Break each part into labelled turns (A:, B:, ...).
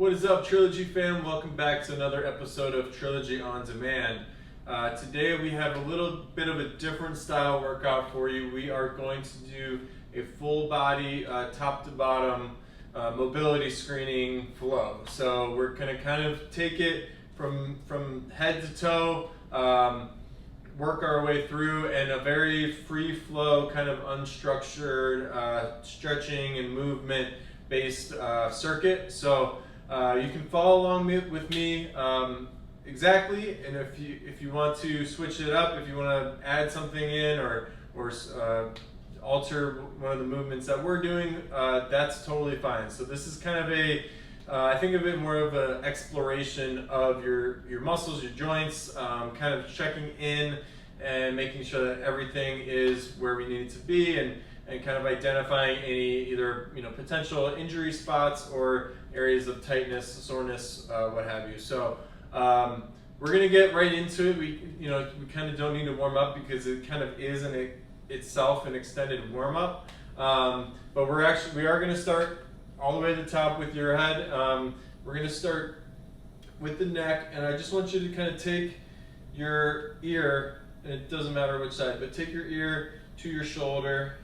A: What is up, Trilogy fam? Welcome back to another episode of Trilogy on Demand. Today we have a little bit of a different style workout for you. We are going to do a full body, top to bottom mobility screening flow. So we're going to kind of take it from head to toe, work our way through in a very free flow, kind of unstructured stretching and movement based circuit. So you can follow along with me exactly, and if you want to switch it up, if you want to add something in or alter one of the movements that we're doing, that's totally fine. So this is kind of I think of it more of an exploration of your muscles, your joints, kind of checking in and making sure that everything is where we need it to be, and kind of identifying any either potential injury spots or areas of tightness, soreness, what have you. So we're gonna get right into it. We kind of don't need to warm up because it kind of is in itself an extended warm up. But we are gonna start all the way to the top with your head. We're gonna start with the neck, and I just want you to kind of take your ear, and it doesn't matter which side, but take your ear to your shoulder.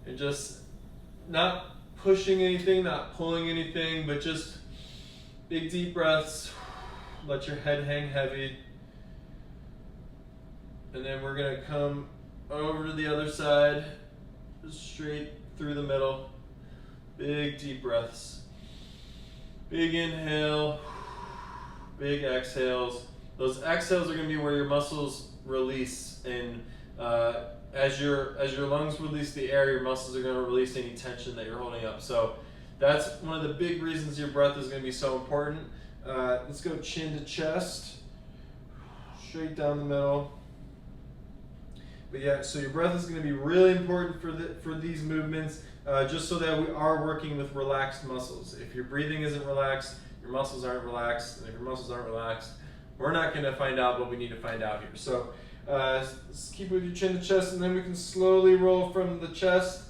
A: And just not pushing anything, not pulling anything, but just big deep breaths. Let your head hang heavy. And then we're gonna come over to the other side, straight through the middle. Big deep breaths. Big inhale, big exhales. Those exhales are gonna be where your muscles release, and as your lungs release the air, your muscles are going to release any tension that you're holding up. So that's one of the big reasons your breath is going to be so important. Let's go chin to chest, straight down the middle. But yeah, so your breath is going to be really important for these movements, just so that we are working with relaxed muscles. If your breathing isn't relaxed, your muscles aren't relaxed, and if your muscles aren't relaxed, we're not going to find out what we need to find out here. So let's keep with your chin to chest, and then we can slowly roll from the chest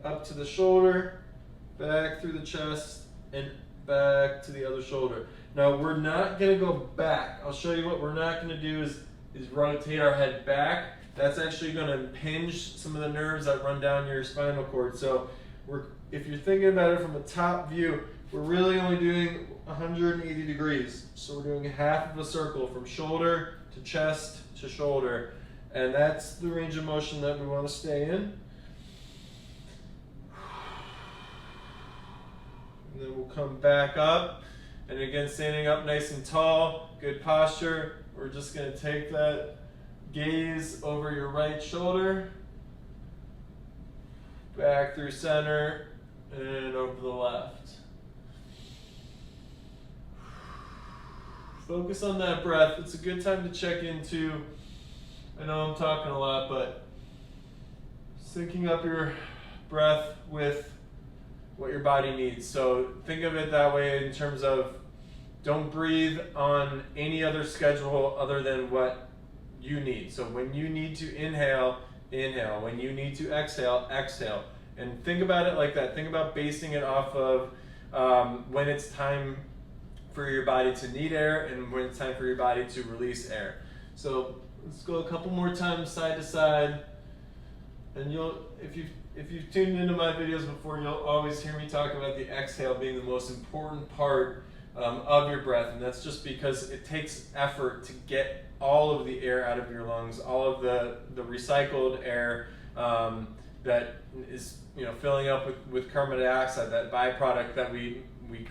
A: up to the shoulder, back through the chest, and back to the other shoulder. Now we're not going to go back. I'll show you what we're not going to do is rotate our head back. That's actually going to impinge some of the nerves that run down your spinal cord. So if you're thinking about it from a top view, we're really only doing 180 degrees. So we're doing half of a circle from shoulder to chest to shoulder, and that's the range of motion that we want to stay in. And then we'll come back up, and again, standing up nice and tall, good posture. We're just going to take that gaze over your right shoulder, back through center, and over the left. Focus on that breath. It's a good time to check into, I know I'm talking a lot, but syncing up your breath with what your body needs. So think of it that way in terms of don't breathe on any other schedule other than what you need. So when you need to inhale, inhale. When you need to exhale, exhale. And think about it like that. Think about basing it off of when it's time for your body to need air and when it's time for your body to release air. So let's go a couple more times side to side. And if you've tuned into my videos before, you'll always hear me talk about the exhale being the most important part of your breath. And that's just because it takes effort to get all of the air out of your lungs, all of the recycled air that is filling up with carbon dioxide, that byproduct that we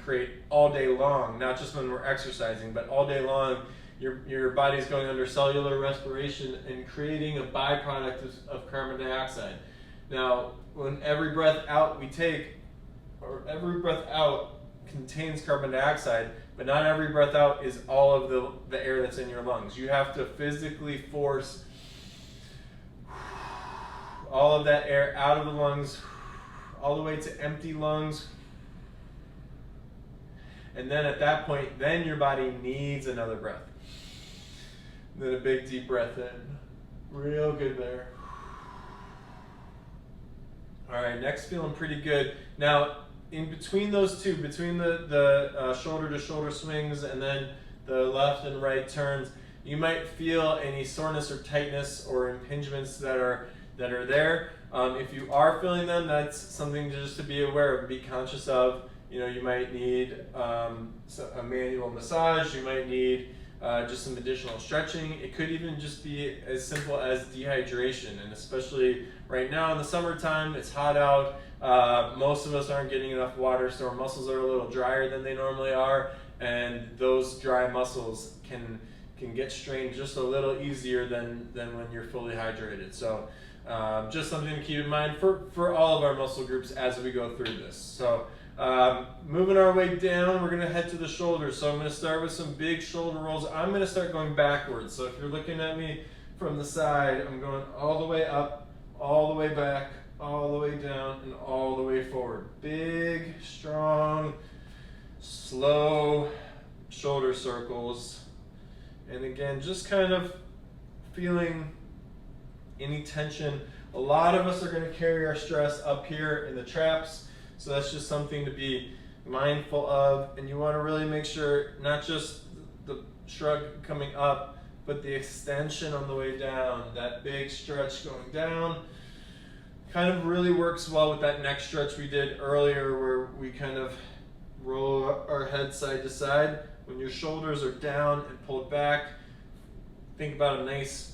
A: create all day long, not just when we're exercising, but all day long. Your body's going under cellular respiration and creating a byproduct of carbon dioxide. Now, when every breath out we take, or every breath out contains carbon dioxide, but not every breath out is all of the air that's in your lungs. You have to physically force all of that air out of the lungs, all the way to empty lungs. And then at that point, then your body needs another breath. Then a big deep breath in. Real good there. All right, neck's feeling pretty good. Now, in between those two, between the shoulder to shoulder swings and then the left and right turns, you might feel any soreness or tightness or impingements that are there. If you are feeling them, that's something just to be aware of, be conscious of. You know, you might need a manual massage, you might need just some additional stretching. It could even just be as simple as dehydration, and especially right now in the summertime, it's hot out. Most of us aren't getting enough water, so our muscles are a little drier than they normally are, and those dry muscles can get strained just a little easier than when you're fully hydrated. So just something to keep in mind for all of our muscle groups as we go through this. So moving our way down, we're going to head to the shoulders. So I'm going to start with some big shoulder rolls. I'm going to start going backwards. So if you're looking at me from the side, I'm going all the way up, all the way back, all the way down, and all the way forward. Big, strong, slow shoulder circles. And again, just kind of feeling any tension. A lot of us are going to carry our stress up here in the traps. So that's just something to be mindful of, and you want to really make sure not just the shrug coming up, but the extension on the way down, that big stretch going down. Kind of really works well with that neck stretch we did earlier where we kind of roll our head side to side. When your shoulders are down and pulled back, think about a nice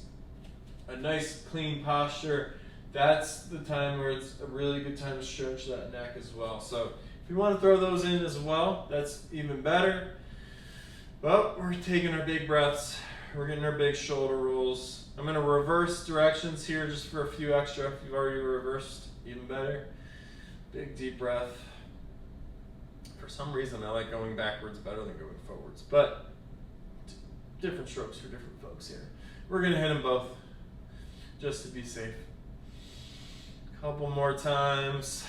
A: clean posture. That's the time where it's a really good time to stretch that neck as well. So if you want to throw those in as well, that's even better. But we're taking our big breaths. We're getting our big shoulder rolls. I'm going to reverse directions here just for a few extra. If you've already reversed, even better. Big deep breath. For some reason, I like going backwards better than going forwards. But different strokes for different folks here. We're going to hit them both just to be safe. Couple more times.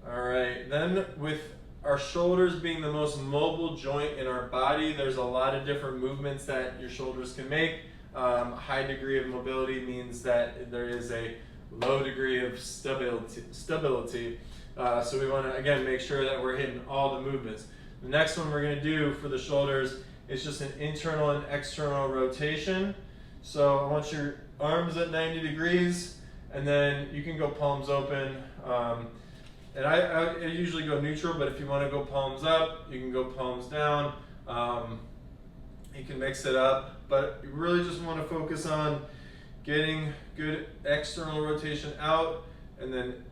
A: All right, then with our shoulders being the most mobile joint in our body, there's a lot of different movements that your shoulders can make. High degree of mobility means that there is a low degree of stability. So we want to, again, make sure that we're hitting all the movements. The next one we're going to do for the shoulders is just an internal and external rotation. So I want your arms at 90 degrees, and then you can go palms open. And I usually go neutral, but if you want to go palms up, you can go palms down. You can mix it up, but you really just want to focus on getting good external rotation out, and then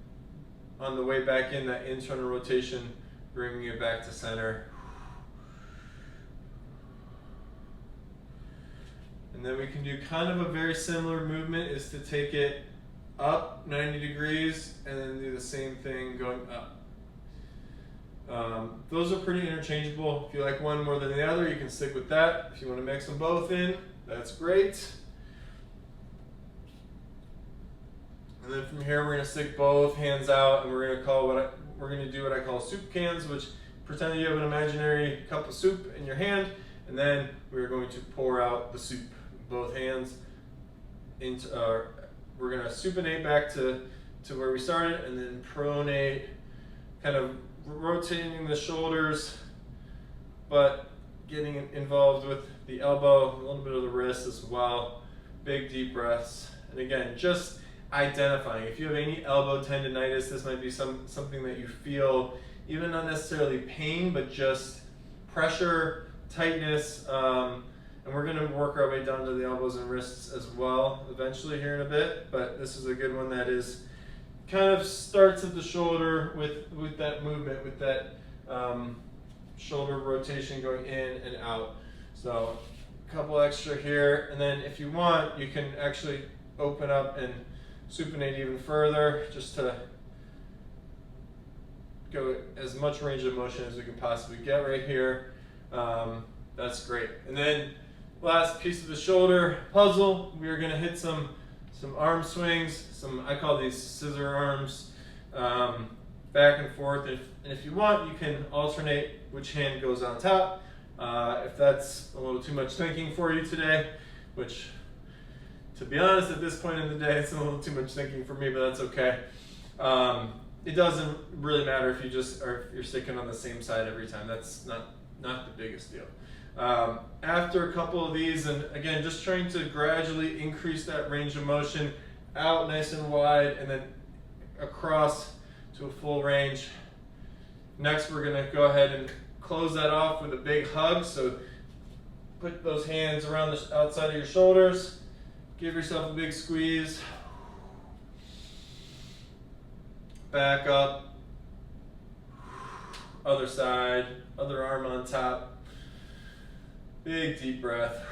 A: on the way back in, that internal rotation, bringing it back to center. And then we can do kind of a very similar movement, is to take it up 90 degrees and then do the same thing going up. Those are pretty interchangeable. If you like one more than the other, you can stick with that. If you want to mix them both in, that's great. And then from here, we're going to stick both hands out, and we're going to do what I call soup cans, which pretend you have an imaginary cup of soup in your hand, and then we're going to pour out the soup. Both hands into we're going to supinate back to where we started, and then pronate, kind of rotating the shoulders, but getting involved with the elbow, a little bit of the wrist as well. Big deep breaths. And again, just identifying. If you have any elbow tendonitis, this might be something that you feel, even not necessarily pain, but just pressure, tightness. And we're going to work our way down to the elbows and wrists as well eventually here in a bit, but this is a good one that is kind of starts at the shoulder with that movement, with that shoulder rotation going in and out. So a couple extra here, and then if you want, you can actually open up and supinate even further, just to go as much range of motion as we can possibly get right here. That's great. And then last piece of the shoulder puzzle, we are going to hit some arm swings, I call these scissor arms, back and forth. And if you want, you can alternate which hand goes on top. If that's a little too much thinking for you today, which, to be honest, at this point in the day, it's a little too much thinking for me, but that's okay. It doesn't really matter if you're sticking on the same side every time. That's not the biggest deal. After a couple of these, and again, just trying to gradually increase that range of motion out nice and wide, and then across to a full range. Next, we're gonna go ahead and close that off with a big hug. So put those hands around the outside of your shoulders. Give yourself a big squeeze. Back up. Other side, other arm on top. Big deep breath.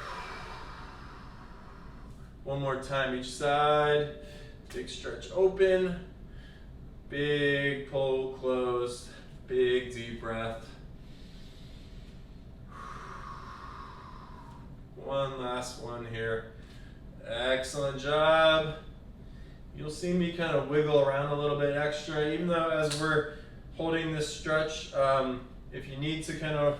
A: One more time each side. Big stretch open. Big pull closed. Big deep breath. One last one here. Excellent job. You'll see me kind of wiggle around a little bit extra, even though as we're holding this stretch, if you need to kind of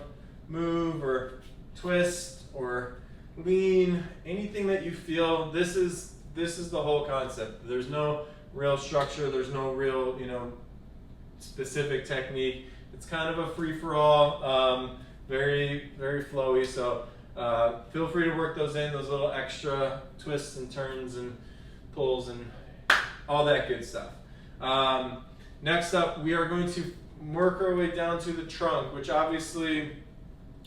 A: move or twist or lean, anything that you feel, this is the whole concept. There's no real structure, there's no real, specific technique. It's kind of a free-for-all, very, very flowy. So feel free to work those in, those little extra twists and turns and pulls and all that good stuff. Next up, we are going to work our way down to the trunk, which obviously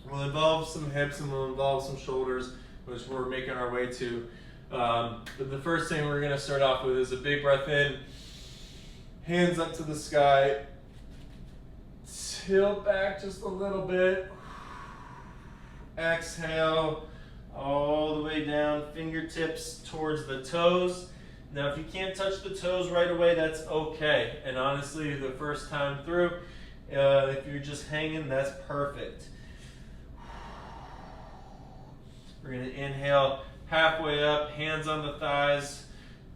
A: will involve some hips and will involve some shoulders, which we're making our way to. But the first thing we're going to start off with is a big breath in, hands up to the sky, tilt back just a little bit, exhale all the way down, fingertips towards the toes. Now if you can't touch the toes right away, that's okay. And honestly, the first time through, if you're just hanging, that's perfect. We're going to inhale halfway up, hands on the thighs.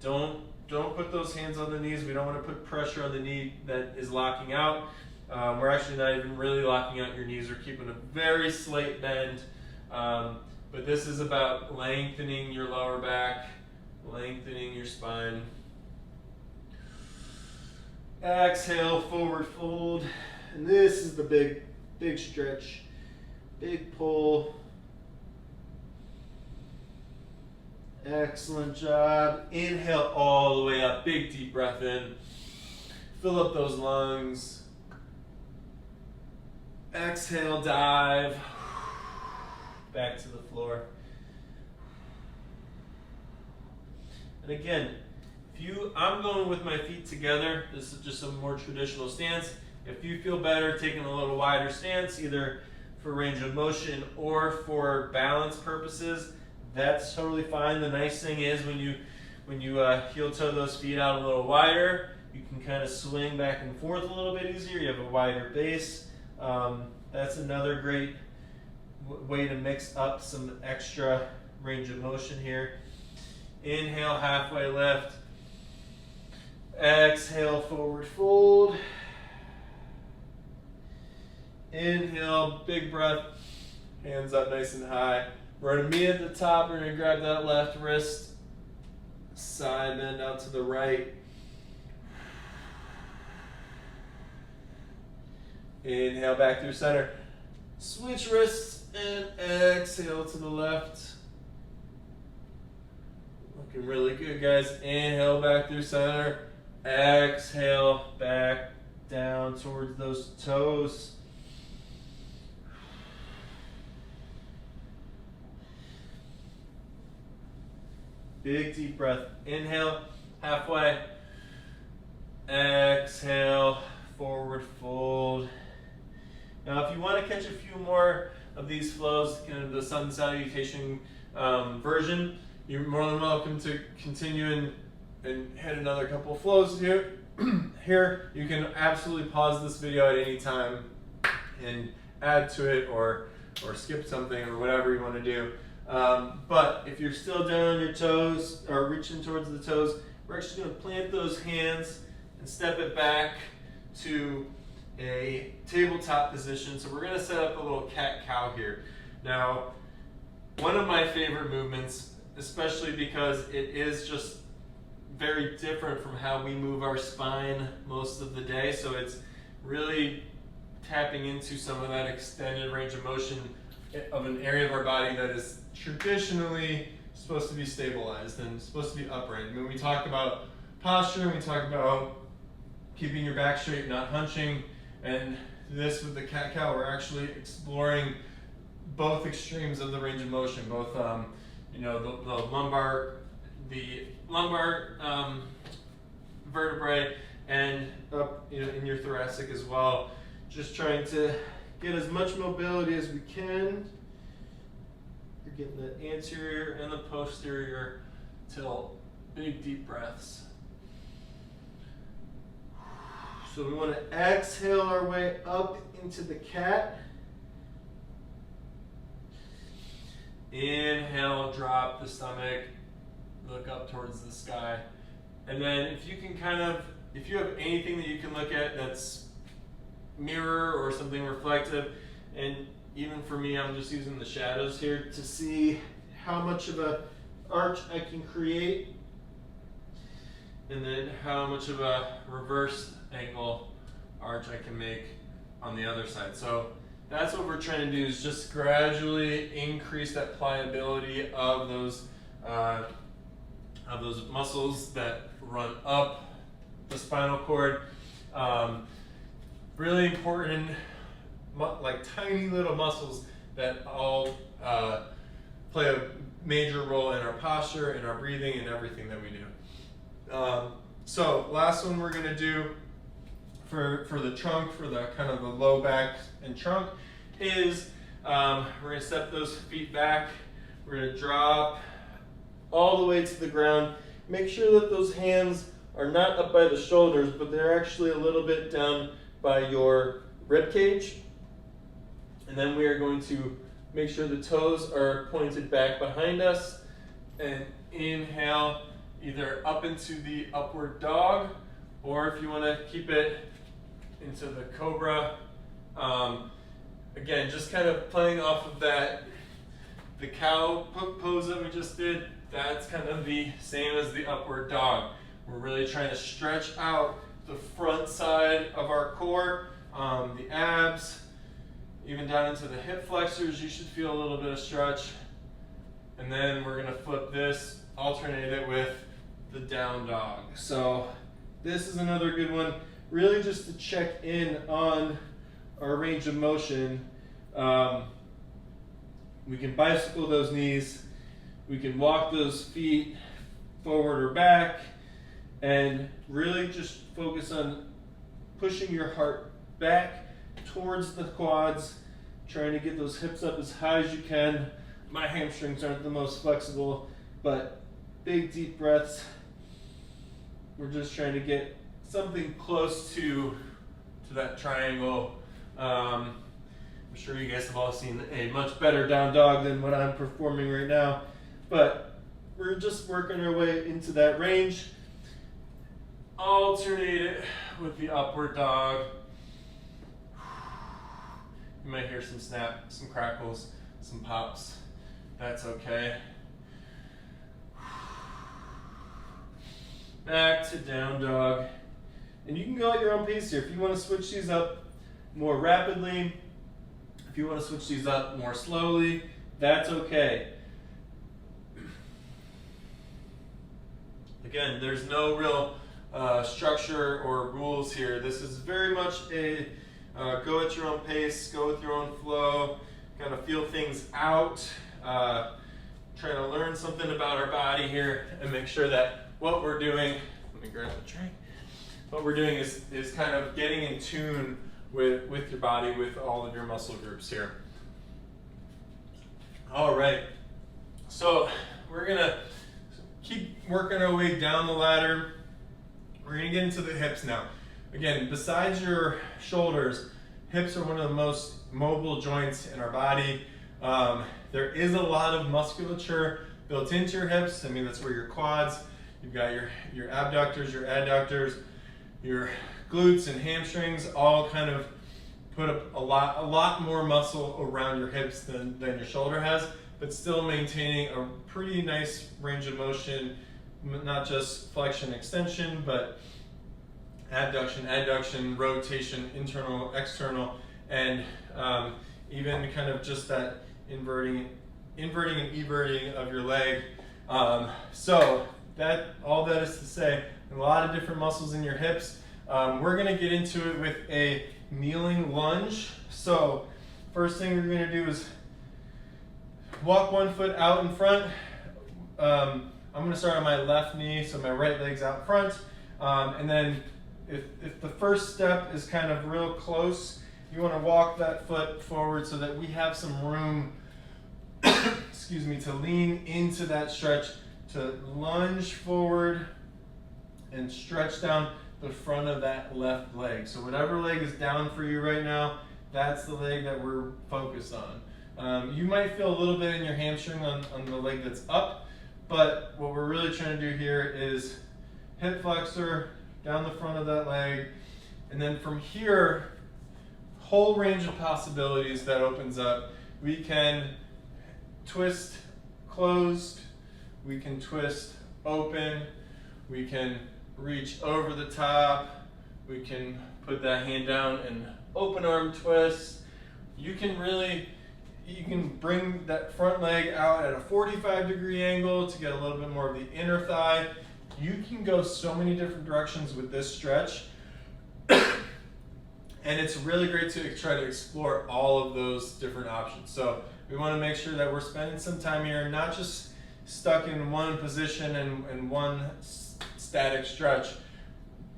A: Don't put those hands on the knees. We don't want to put pressure on the knee that is locking out. We're actually not even really locking out your knees. We're keeping a very slight bend. But this is about lengthening your lower back, lengthening your spine. Exhale, forward fold. And this is the big stretch, big pull. Excellent job. Inhale all the way up, big deep breath in. Fill up those lungs. Exhale, dive. Back to the floor. And again, I'm going with my feet together. This is just a more traditional stance. If you feel better taking a little wider stance, either for range of motion or for balance purposes, that's totally fine. The nice thing is when you heel toe those feet out a little wider, you can kind of swing back and forth a little bit easier. You have a wider base. That's another great way to mix up some extra range of motion here. Inhale, halfway lift. Exhale, forward fold. Inhale, big breath. Hands up nice and high. We're going to meet at the top. We're going to grab that left wrist. Side bend out to the right. Inhale back through center. Switch wrists and exhale to the left. Looking really good, guys. Inhale back through center. Exhale back down towards those toes. Big deep breath. Inhale, halfway. Exhale, forward fold. Now, if you want to catch a few more of these flows, kind of the sun salutation version, you're more than welcome to continue and hit another couple of flows here. Here, you can absolutely pause this video at any time and add to it or skip something or whatever you want to do. But if you're still down on your toes or reaching towards the toes, we're actually going to plant those hands and step it back to a tabletop position. So we're going to set up a little cat-cow here. Now, one of my favorite movements, especially because it is just very different from how we move our spine most of the day. So it's really tapping into some of that extended range of motion of an area of our body that is traditionally supposed to be stabilized and supposed to be upright. When we talk about posture, we talk about keeping your back straight, not hunching, and this with the cat-cow, we're actually exploring both extremes of the range of motion, both you know, the lumbar vertebrae and up, you know, in your thoracic as well. Just trying to get as much mobility as we can. You're getting the anterior and the posterior tilt. Big deep breaths. So we want to exhale our way up into the cat. Inhale, drop the stomach, look up towards the sky. And then if you can if you have anything that you can look at that's mirror or something reflective, and even for me, I'm just using the shadows here to see how much of a arch I can create, and then how much of a reverse angle arch I can make on the other side. So that's what we're trying to do, is just gradually increase that pliability of those muscles that run up the spinal cord. Really important, like tiny little muscles that all play a major role in our posture, in our breathing, and everything that we do. So last one we're going to do for the trunk, for the kind of the low back and trunk, is we're going to step those feet back. We're going to drop all the way to the ground. Make sure that those hands are not up by the shoulders, but they're actually a little bit down by your rib cage. And then we are going to make sure the toes are pointed back behind us, and inhale either up into the upward dog, or if you want to keep it into the cobra. Again, just kind of playing off of the cow pose that we just did. That's kind of the same as the upward dog. We're really trying to stretch out the front side of our core, the abs, even down into the hip flexors. You should feel a little bit of stretch. And then we're going to flip this, alternate it with the down dog. So this is another good one, really just to check in on our range of motion. We can bicycle those knees, we can walk those feet forward or back, and really just focus on pushing your heart back towards the quads, trying to get those hips up as high as you can. My hamstrings aren't the most flexible, but big deep breaths. We're just trying to get something close to that triangle. I'm sure you guys have all seen a much better down dog than what I'm performing right now, but we're just working our way into that range. Alternate it with the upward dog. You might hear some snap, some crackles, some pops. That's okay. Back to down dog. And you can go at your own pace here. If you want to switch these up more rapidly, if you want to switch these up more slowly, that's okay. Again, there's no real structure or rules here. This is very much a go at your own pace, go with your own flow, kind of feel things out, trying to learn something about our body here, and make sure that what we're doing, let me grab the drink, what we're doing is kind of getting in tune with your body, with all of your muscle groups here. All right, so we're gonna keep working our way down the ladder. We're gonna get into the hips now. Again, besides your shoulders, hips are one of the most mobile joints in our body. There is a lot of musculature built into your hips. I mean, that's where your quads, you've got your abductors, your adductors, your glutes and hamstrings all kind of put up a lot more muscle around your hips than your shoulder has, but still maintaining a pretty nice range of motion, not just flexion, extension, but abduction, adduction, rotation, internal, external, and even kind of just that inverting and everting of your leg. So all that is to say, a lot of different muscles in your hips. We're going to get into it with a kneeling lunge. So first thing we're going to do is walk one foot out in front. I'm going to start on my left knee, so my right leg's out front. And then if the first step is kind of real close, you want to walk that foot forward so that we have some room excuse me, to lean into that stretch, to lunge forward and stretch down the front of that left leg. So whatever leg is down for you right now, that's the leg that we're focused on. You might feel a little bit in your hamstring on the leg that's up, but what we're really trying to do here is hip flexor down the front of that leg, and then from here, whole range of possibilities that opens up. We can twist closed, we can twist open, we can reach over the top, we can put that hand down and open arm twist. You can bring that front leg out at a 45-degree angle to get a little bit more of the inner thigh. You can go so many different directions with this stretch. And it's really great to try to explore all of those different options. So we want to make sure that we're spending some time here, not just stuck in one position and one static stretch.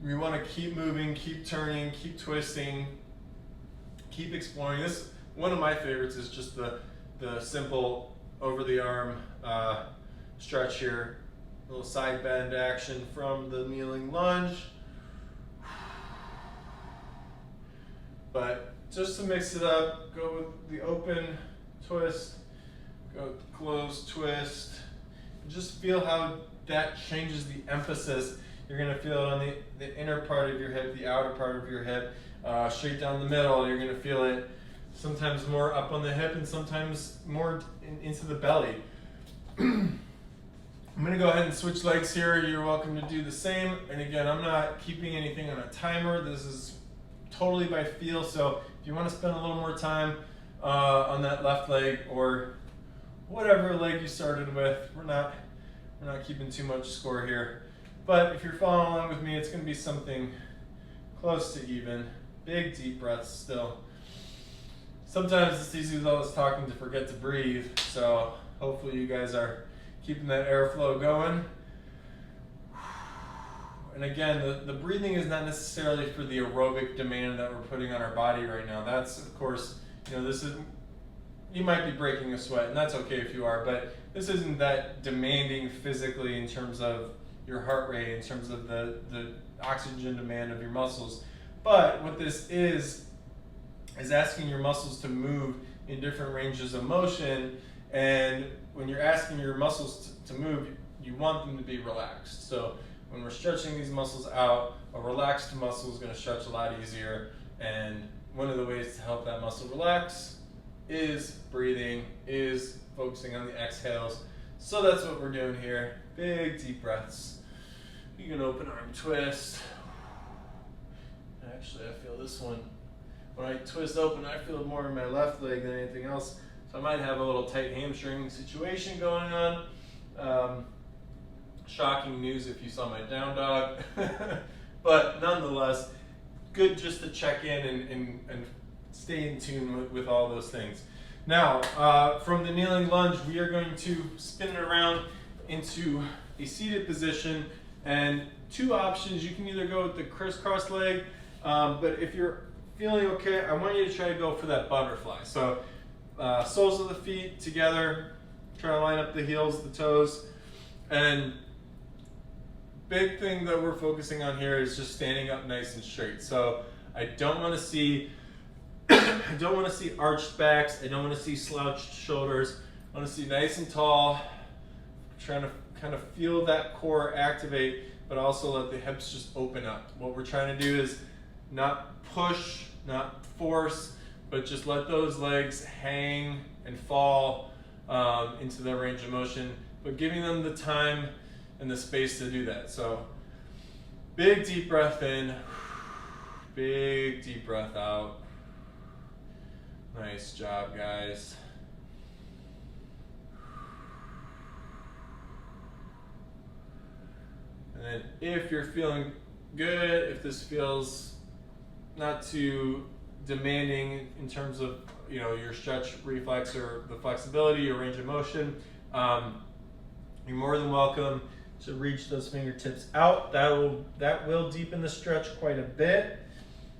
A: We want to keep moving, keep turning, keep twisting, keep exploring. This, one of my favorites is just the simple over the arm stretch here. A little side bend action from the kneeling lunge. But just to mix it up, go with the open twist, go with the closed twist. Just feel how that changes the emphasis. You're going to feel it on the inner part of your hip, the outer part of your hip, straight down the middle. You're going to feel it sometimes more up on the hip and sometimes more into the belly. I'm going to go ahead and switch legs here. You're welcome to do the same. And again, I'm not keeping anything on a timer. This is totally by feel. So if you want to spend a little more time on that left leg or whatever leg you started with, we're not keeping too much score here. But if you're following along with me, it's going to be something close to even. Big deep breaths still. Sometimes it's easy with all this talking to forget to breathe. So hopefully you guys are keeping that airflow going. And again, the breathing is not necessarily for the aerobic demand that we're putting on our body right now. That's, of course, you might be breaking a sweat, and that's okay if you are, but this isn't that demanding physically in terms of your heart rate, in terms of the oxygen demand of your muscles. But what this is asking your muscles to move in different ranges of motion, and when you're asking your muscles to move, you want them to be relaxed. So when we're stretching these muscles out, a relaxed muscle is going to stretch a lot easier, and one of the ways to help that muscle relax is breathing, is focusing on the exhales. So that's what we're doing here. Big deep breaths. You can open arm twist. Actually, I feel this one. When I twist open, I feel more in my left leg than anything else. So I might have a little tight hamstring situation going on. Shocking news if you saw my down dog. But nonetheless, good just to check in and stay in tune with all those things. Now, from the kneeling lunge, we are going to spin it around into a seated position, and two options. You can either go with the crisscross leg, but if you're feeling okay, I want you to try to go for that butterfly. So soles of the feet together, try to line up the heels, the toes, and big thing that we're focusing on here is just standing up nice and straight. So I don't want to see arched backs. I don't want to see slouched shoulders. I want to see nice and tall. Trying to kind of feel that core activate, but also let the hips just open up. What we're trying to do is not push, not force, but just let those legs hang and fall into their range of motion, but giving them the time and the space to do that. So big deep breath in, big deep breath out. Nice job, guys. And then if you're feeling good, if this feels not too demanding in terms of, you know, your stretch reflex or the flexibility, your range of motion, you're more than welcome to reach those fingertips out. That will deepen the stretch quite a bit.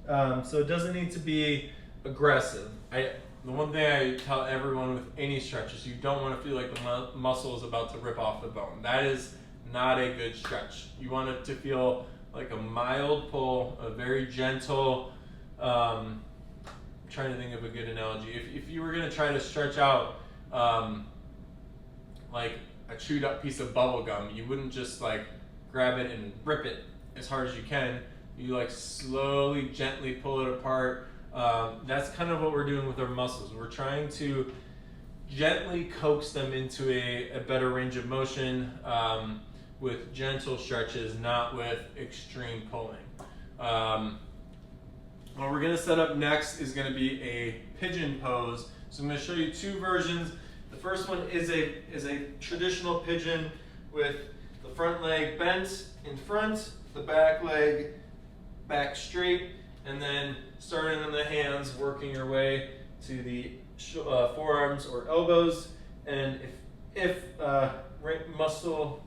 A: So it doesn't need to be aggressive. The one thing I tell everyone with any stretch is you don't want to feel like the muscle is about to rip off the bone. That is not a good stretch. You want it to feel like a mild pull, a very gentle, I'm trying to think of a good analogy. If you were going to try to stretch out like a chewed up piece of bubble gum, you wouldn't just like grab it and rip it as hard as you can. You like slowly, gently pull it apart. That's kind of what we're doing with our muscles. We're trying to gently coax them into a better range of motion with gentle stretches, not with extreme pulling. What we're gonna set up next is gonna be a pigeon pose. So I'm gonna show you two versions. The first one is a traditional pigeon with the front leg bent in front, the back leg back straight, and then starting on the hands, working your way to the forearms or elbows. And if muscle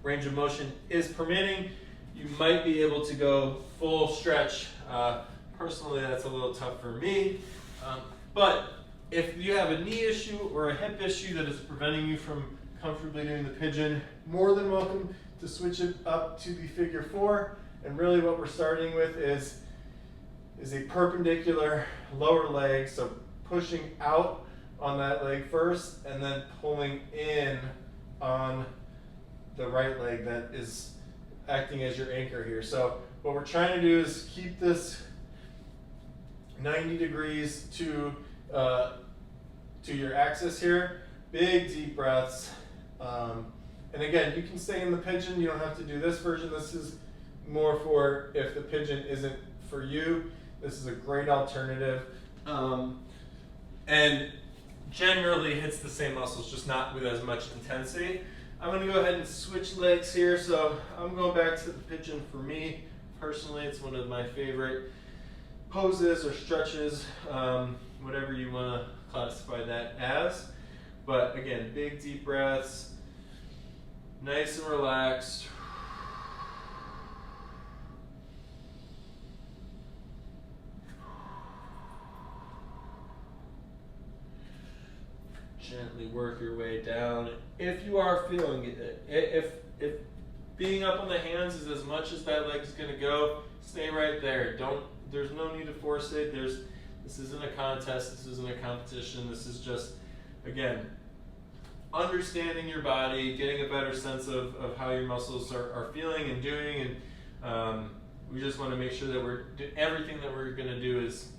A: range of motion is permitting, you might be able to go full stretch. Personally, that's a little tough for me. But if you have a knee issue or a hip issue that is preventing you from comfortably doing the pigeon, more than welcome to switch it up to the figure four. And really what we're starting with is a perpendicular lower leg, so pushing out on that leg first and then pulling in on the right leg that is acting as your anchor here. So what we're trying to do is keep this 90 degrees to your axis here. Big deep breaths. And again, you can stay in the pigeon. You don't have to do this version. This is more for if the pigeon isn't for you. This is a great alternative. And generally hits the same muscles, just not with as much intensity. I'm gonna go ahead and switch legs here. So I'm going back to the pigeon for me. Personally, it's one of my favorite poses or stretches, whatever you wanna classify that as. But again, big deep breaths, nice and relaxed. Gently work your way down. If you are feeling it, if being up on the hands is as much as that leg is going to go, stay right there. There's no need to force it. This isn't a contest. This isn't a competition. This is just, again, understanding your body, getting a better sense of how your muscles are feeling and doing, and we just want to make sure that everything that we're going to do is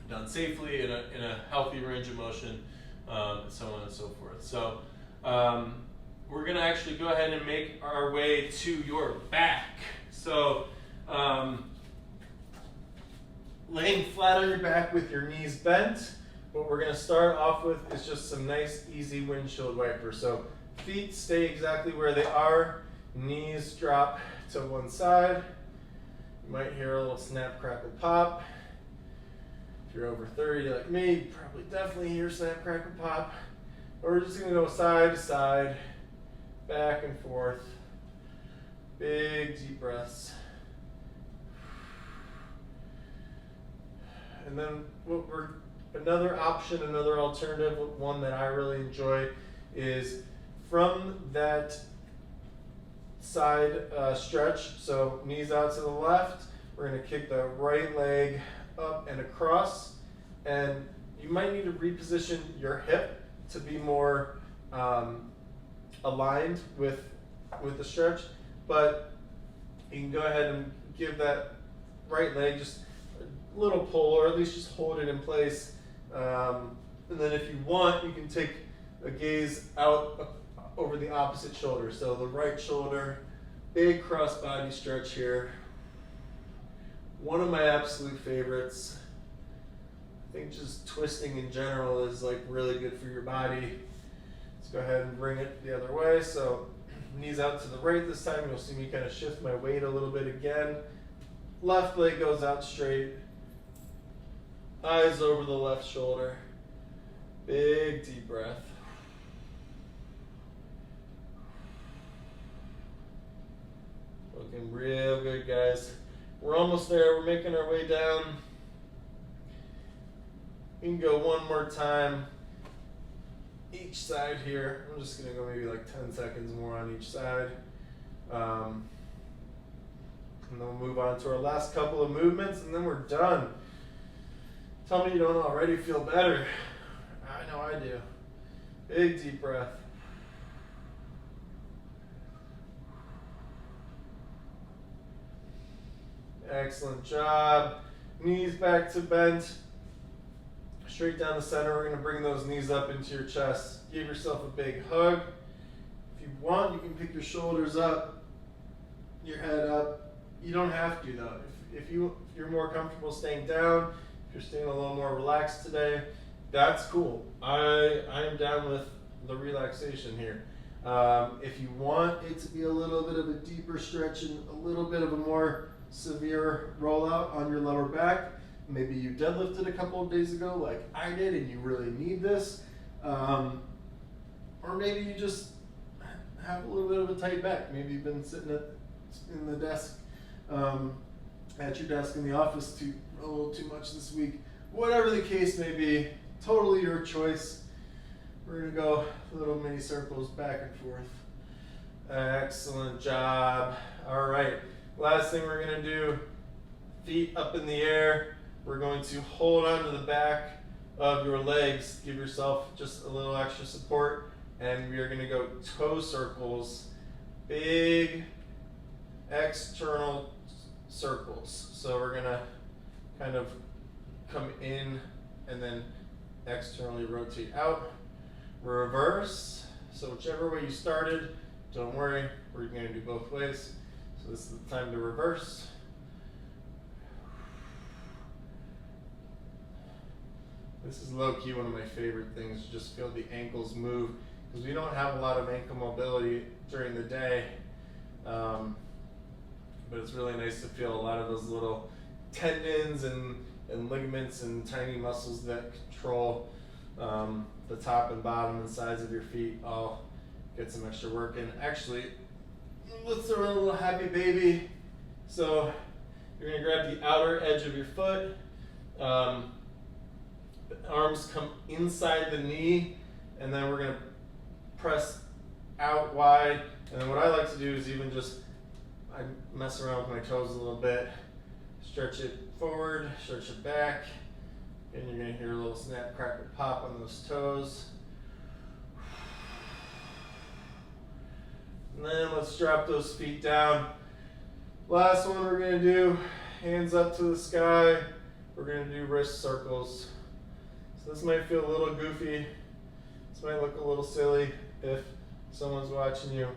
A: done safely in a healthy range of motion. And so on and so forth. So we're going to actually go ahead and make our way to your back. So laying flat on your back with your knees bent, what we're going to start off with is just some nice, easy windshield wipers. So feet stay exactly where they are, knees drop to one side. You might hear a little snap, crackle, pop. If you're over 30 like me, you probably definitely hear snap, crackle, pop. But we're just going to go side to side, back and forth. Big deep breaths. And then another option, another alternative, one that I really enjoy is from that side stretch, so knees out to the left, we're going to kick the right leg up and across, and you might need to reposition your hip to be more aligned with the stretch, but you can go ahead and give that right leg just a little pull, or at least just hold it in place, and then if you want, you can take a gaze out over the opposite shoulder. So the right shoulder, big cross body stretch here. One of my absolute favorites. I think just twisting in general is like really good for your body. Let's go ahead and bring it the other way. So knees out to the right this time. You'll see me kind of shift my weight a little bit again. Left leg goes out straight. Eyes over the left shoulder. Big deep breath. Looking real good, guys. We're almost there. We're making our way down. We can go one more time each side here. I'm just going to go maybe like 10 seconds more on each side. And then we'll move on to our last couple of movements, and then we're done. Tell me you don't already feel better. I know I do. Big deep breath. Excellent job. Knees back to bent. Straight down the center. We're going to bring those knees up into your chest. Give yourself a big hug. If you want, you can pick your shoulders up, your head up. You don't have to though. If you're more comfortable staying down, if you're staying a little more relaxed today, that's cool. I am down with the relaxation here. If you want it to be a little bit of a deeper stretch and a little bit of a more severe rollout on your lower back, maybe you deadlifted a couple of days ago like I did and you really need this, or maybe you just have a little bit of a tight back. Maybe you've been sitting in the desk, at your desk in the office a little too much this week. Whatever the case may be, totally your choice. We're gonna go little mini circles back and forth. Excellent job. All right, last thing we're gonna do, feet up in the air. We're going to hold on to the back of your legs, give yourself just a little extra support, and we are gonna go toe circles, big external circles. So we're gonna kind of come in and then externally rotate out. Reverse. So whichever way you started, don't worry, we're gonna do both ways. So this is the time to reverse. This is low-key one of my favorite things, just feel the ankles move, because we don't have a lot of ankle mobility during the day, but it's really nice to feel a lot of those little tendons and ligaments and tiny muscles that control the top and bottom and sides of your feet all get some extra work in. Actually, let's throw in a little happy baby. So you're gonna grab the outer edge of your foot. The arms come inside the knee, and then we're gonna press out wide. And then what I like to do is even just, I mess around with my toes a little bit, stretch it forward, stretch it back, and you're gonna hear a little snap, crack, and pop on those toes. And then let's drop those feet down. Last one we're gonna do, hands up to the sky. We're gonna do wrist circles. So this might feel a little goofy. This might look a little silly if someone's watching you.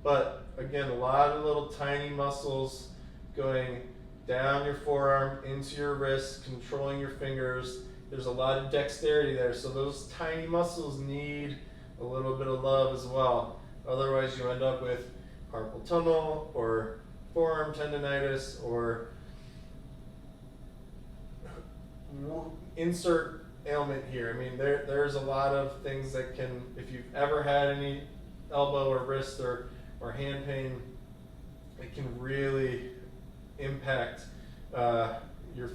A: But again, a lot of little tiny muscles going down your forearm, into your wrist, controlling your fingers. There's a lot of dexterity there. So those tiny muscles need a little bit of love as well. Otherwise you end up with carpal tunnel or forearm tendonitis or insert ailment here. I mean, there's a lot of things that can, if you've ever had any elbow or wrist or hand pain, it can really impact your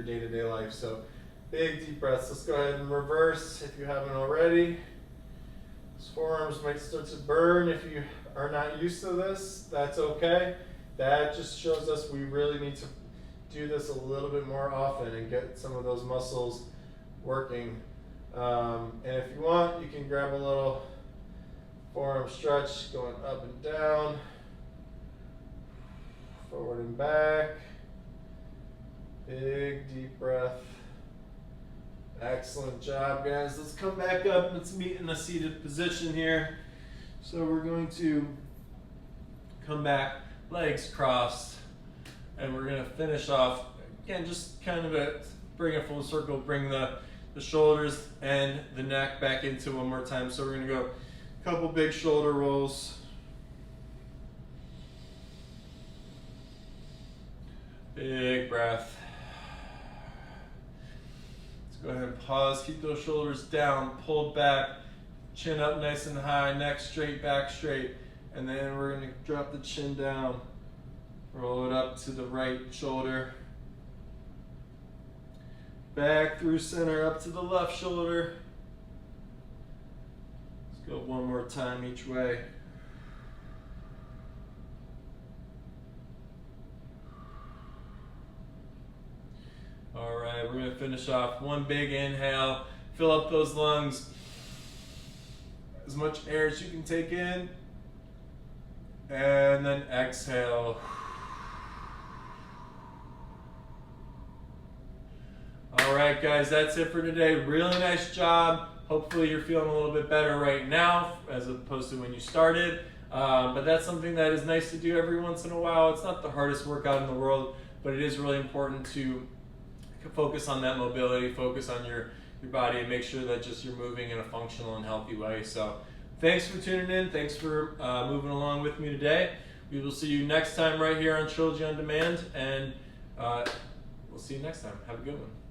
A: day-to-day life. So big deep breaths. Let's go ahead and reverse if you haven't already. Those forearms might start to burn if you are not used to this. That's okay. That just shows us we really need to do this a little bit more often and get some of those muscles working. And if you want, you can grab a little forearm stretch going up and down, forward and back. Big deep breath. Excellent job, guys. Let's come back up. Let's meet in a seated position here. So we're going to come back, legs crossed, and we're going to finish off, again, just kind of bring a full circle, bring the shoulders and the neck back into one more time. So we're going to go a couple big shoulder rolls. Big breath. Let's go ahead and pause, keep those shoulders down, pulled back, chin up nice and high, neck straight, back straight. And then we're going to drop the chin down, roll it up to the right shoulder. Back through center, up to the left shoulder. Let's go one more time each way. All right, we're gonna finish off one big inhale. Fill up those lungs. As much air as you can take in. And then exhale. All right, guys, that's it for today. Really nice job. Hopefully you're feeling a little bit better right now as opposed to when you started. But that's something that is nice to do every once in a while. It's not the hardest workout in the world, but it is really important to focus on that mobility, focus on your body, and make sure that just you're moving in a functional and healthy way. So thanks for tuning in. Thanks for moving along with me today. We will see you next time right here on Trilogy on Demand, and we'll see you next time. Have a good one.